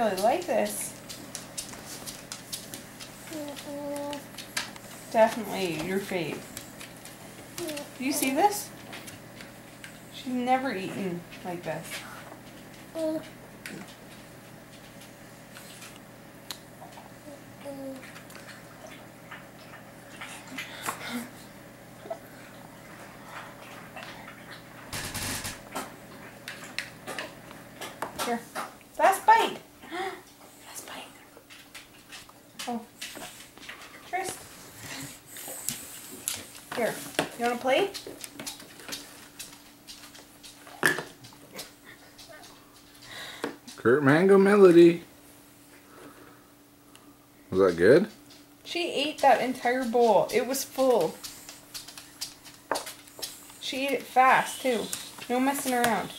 really like this. Definitely your fave. Do you see this? She's never eaten like this. Here, last bite. Last bite. Oh, Trist. Here, you want to play? Kurt Mango Melody. Was that good? She ate that entire bowl. It was full. She ate it fast too. No messing around.